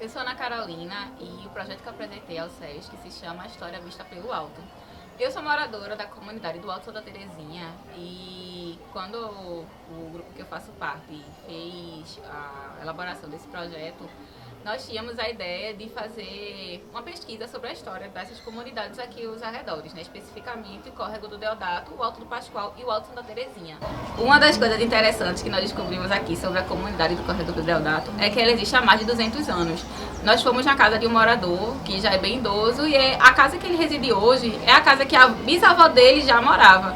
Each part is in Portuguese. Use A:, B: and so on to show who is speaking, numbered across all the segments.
A: Eu sou Ana Carolina e o projeto que eu apresentei ao SESC se chama A História Vista pelo Alto. Eu sou moradora da comunidade do Alto Santa Terezinha e quando o grupo que eu faço parte fez a elaboração desse projeto, nós tínhamos a ideia de fazer uma pesquisa sobre a história dessas comunidades aqui aos arredores, né? Especificamente o Córrego do Deodato, o Alto do Pascoal e o Alto Santa Terezinha. Uma das coisas interessantes que nós descobrimos aqui sobre a comunidade do Córrego do Deodato é que ela existe há mais de 200 anos. Nós fomos na casa de um morador que já é bem idoso e a casa que ele reside hoje é a casa que a bisavó dele já morava.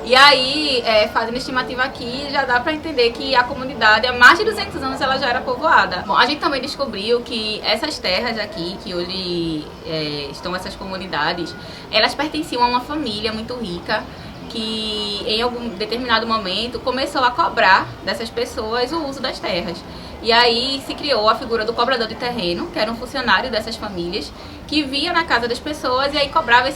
A: E aí, fazendo estimativa aqui, já dá para entender que a comunidade, há mais de 200 anos, ela já era povoada. Bom, a gente também descobriu que essas terras aqui, que hoje estão essas comunidades, elas pertenciam a uma família muito rica, que em algum determinado momento começou a cobrar dessas pessoas o uso das terras. E aí se criou a figura do cobrador de terreno, que era um funcionário dessas famílias, que via na casa das pessoas e aí cobrava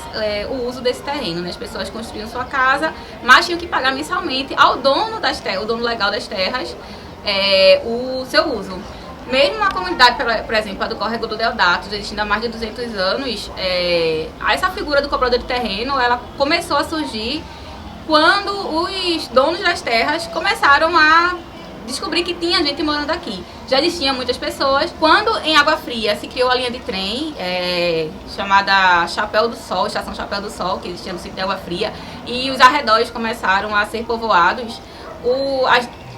A: o uso desse terreno, né? As pessoas construíam sua casa, mas tinham que pagar mensalmente ao dono das terras, o dono legal das terras, o seu uso. Mesmo a comunidade, por exemplo, a do Córrego do Deodato, existindo há mais de 200 anos, essa figura do cobrador de terreno, ela começou a surgir quando os donos das terras começaram a descobrir que tinha gente morando aqui. Já existiam muitas pessoas. Quando em Água Fria se criou a linha de trem chamada Chapéu do Sol, Estação Chapéu do Sol, que existia no sítio de Água Fria, e os arredores começaram a ser povoados,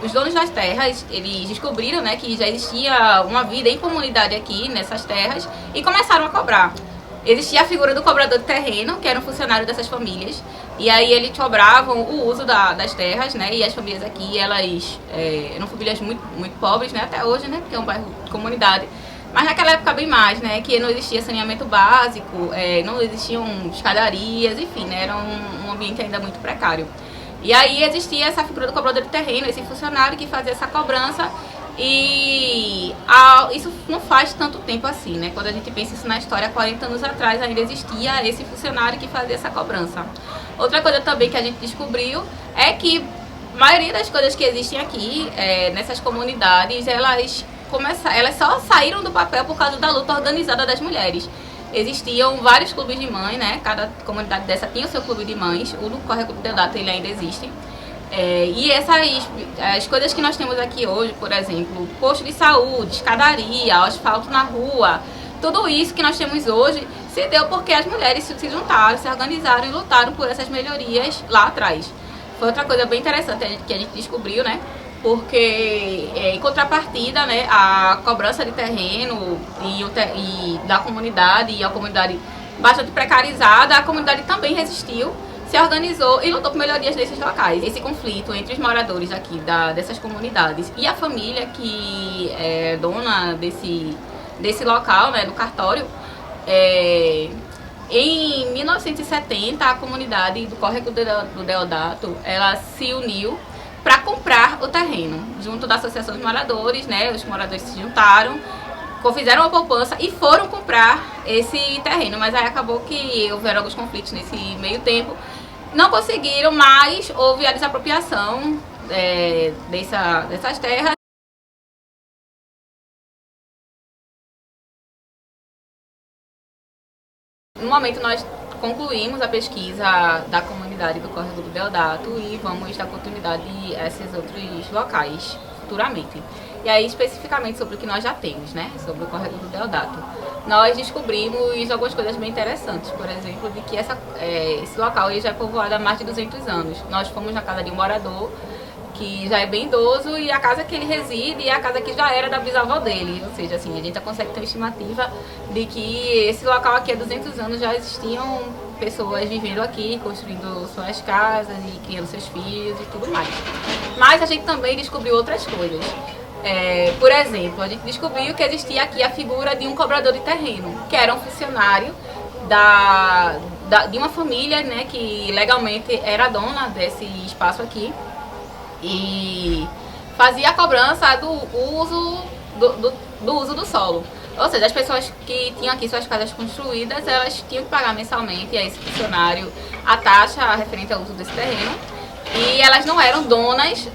A: os donos das terras, eles descobriram, né, que já existia uma vida em comunidade aqui nessas terras e começaram a cobrar. Existia a figura do cobrador de terreno, que era um funcionário dessas famílias, e aí eles cobravam o uso das terras, né, e as famílias aqui, elas eram famílias muito, muito pobres, né, até hoje, né, porque é um bairro de comunidade, mas naquela época bem mais, né, que não existia saneamento básico, não existiam escadarias, enfim, né, era um ambiente ainda muito precário. E aí existia essa figura do cobrador de terreno, esse funcionário que fazia essa cobrança. E isso não faz tanto tempo assim, né? Quando a gente pensa isso na história, 40 anos atrás ainda existia esse funcionário que fazia essa cobrança. Outra coisa também que a gente descobriu é que a maioria das coisas que existem aqui, nessas comunidades, elas só saíram do papel por causa da luta organizada das mulheres. Existiam vários clubes de mães, né? Cada comunidade dessa tinha o seu clube de mães. O do Córrego do Deodato, ele ainda existe. E as coisas que nós temos aqui hoje, por exemplo, posto de saúde, escadaria, asfalto na rua, tudo isso que nós temos hoje se deu porque as mulheres se juntaram, se organizaram e lutaram por essas melhorias lá atrás. Foi outra coisa bem interessante que a gente descobriu, né? Porque em contrapartida, né, a cobrança de terreno e da comunidade, e a comunidade bastante precarizada, a comunidade também resistiu, se organizou e lutou por melhorias nesses locais. Esse conflito entre os moradores aqui dessas comunidades e a família que é dona desse local, né, do cartório, em 1970 a comunidade do Córrego do Deodato, ela se uniu para comprar o terreno, junto da Associação dos Moradores, né, os moradores se juntaram, fizeram uma poupança e foram comprar esse terreno, mas aí acabou que houveram alguns conflitos nesse meio tempo. Não conseguiram, mas houve a desapropriação dessas terras. No momento nós concluímos a pesquisa da comunidade do Córrego do Deodato e vamos dar continuidade a esses outros locais futuramente. E aí, especificamente sobre o que nós já temos, né? Sobre o Córrego do Deodato. Nós descobrimos algumas coisas bem interessantes, por exemplo, de que esse local ele já é povoado há mais de 200 anos. Nós fomos na casa de um morador que já é bem idoso e a casa que ele reside é a casa que já era da bisavó dele. Ou seja, assim, a gente já consegue ter uma estimativa de que esse local aqui há 200 anos já existiam pessoas vivendo aqui, construindo suas casas e criando seus filhos e tudo mais. Mas a gente também descobriu outras coisas. Por exemplo, a gente descobriu que existia aqui a figura de um cobrador de terreno, que era um funcionário de uma família, né, que legalmente era dona desse espaço aqui e fazia a cobrança do uso do solo. Ou seja, as pessoas que tinham aqui suas casas construídas, elas tinham que pagar mensalmente a esse funcionário a taxa referente ao uso desse terreno. e elas não eram donas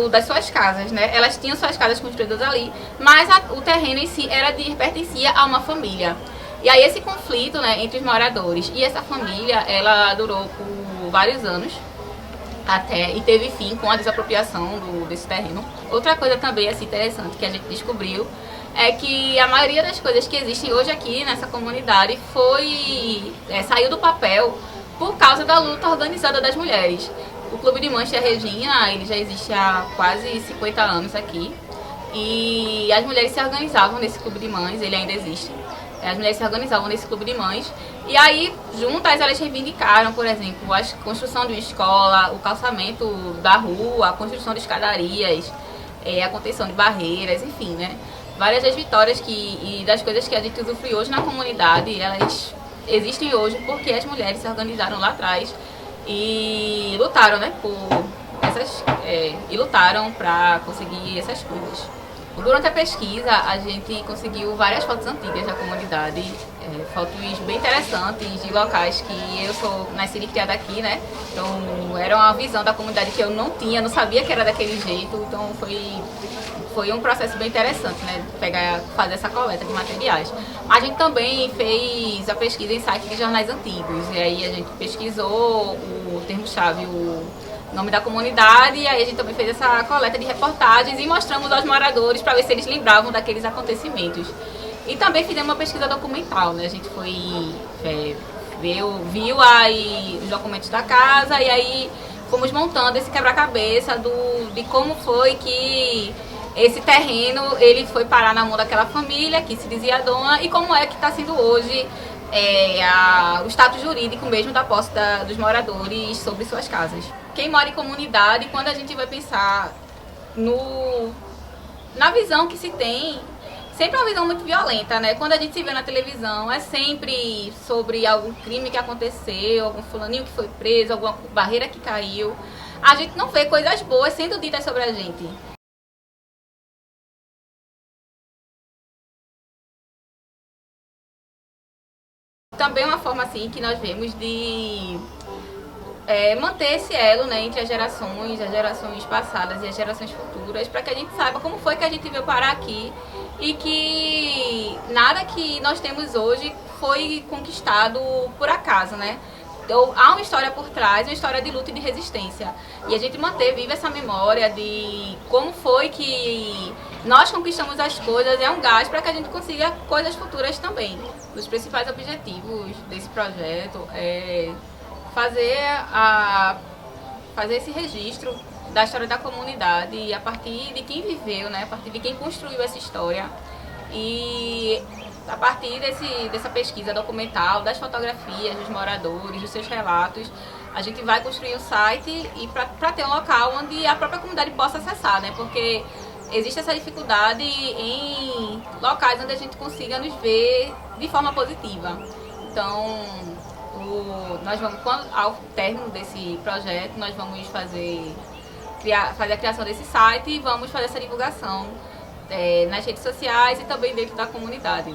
A: das suas casas, né? Elas tinham suas casas construídas ali, mas o terreno em si pertencia a uma família. E aí esse conflito, né, entre os moradores e essa família, ela durou por vários anos, e teve fim com a desapropriação desse terreno. Outra coisa também assim, interessante que a gente descobriu é que a maioria das coisas que existem hoje aqui nessa comunidade saiu do papel por causa da luta organizada das mulheres. O Clube de Mães Tia Regina, ele já existe há quase 50 anos aqui, e as mulheres se organizavam nesse Clube de Mães, ele ainda existe. As mulheres se organizavam nesse Clube de Mães, e aí juntas elas reivindicaram, por exemplo, a construção de uma escola, o calçamento da rua, a construção de escadarias, a contenção de barreiras, enfim, né? Várias das vitórias e das coisas que a gente usufrui hoje na comunidade, elas existem hoje porque as mulheres se organizaram lá atrás e lutaram, né, lutaram para conseguir essas coisas. Durante a pesquisa, a gente conseguiu várias fotos antigas da comunidade, fotos bem interessantes de locais que eu sou nascida e criada aqui, né? Então, era uma visão da comunidade que eu não tinha, não sabia que era daquele jeito, então foi um processo bem interessante, né? Fazer essa coleta de materiais. A gente também fez a pesquisa em sites de jornais antigos, e aí a gente pesquisou o termo-chave, o nome da comunidade, e aí a gente também fez essa coleta de reportagens e mostramos aos moradores para ver se eles lembravam daqueles acontecimentos. E também fizemos uma pesquisa documental, né? A gente viu os documentos da casa, e aí fomos montando esse quebra-cabeça de como foi que esse terreno ele foi parar na mão daquela família que se dizia dona, e como é que está sendo hoje o status jurídico mesmo da posse dos moradores sobre suas casas. Quem mora em comunidade, quando a gente vai pensar na visão que se tem, sempre é uma visão muito violenta, né? Quando a gente se vê na televisão, é sempre sobre algum crime que aconteceu, algum fulaninho que foi preso, alguma barreira que caiu. A gente não vê coisas boas sendo ditas sobre a gente. Também é uma forma assim que nós vemos de manter esse elo, né, entre as gerações passadas e as gerações futuras, para que a gente saiba como foi que a gente veio parar aqui e que nada que nós temos hoje foi conquistado por acaso, né? Então, há uma história por trás, uma história de luta e de resistência. E a gente manter viva essa memória de como foi que nós conquistamos as coisas é um gás para que a gente consiga coisas futuras também. Um dos principais objetivos desse projeto é fazer esse registro da história da comunidade a partir de quem viveu, né? A partir de quem construiu essa história. E a partir dessa pesquisa documental, das fotografias dos moradores, dos seus relatos, a gente vai construir um site para ter um local onde a própria comunidade possa acessar, né? Porque existe essa dificuldade em locais onde a gente consiga nos ver de forma positiva. Então, nós vamos, ao término desse projeto, nós vamos fazer a criação desse site e vamos fazer essa divulgação nas redes sociais e também dentro da comunidade.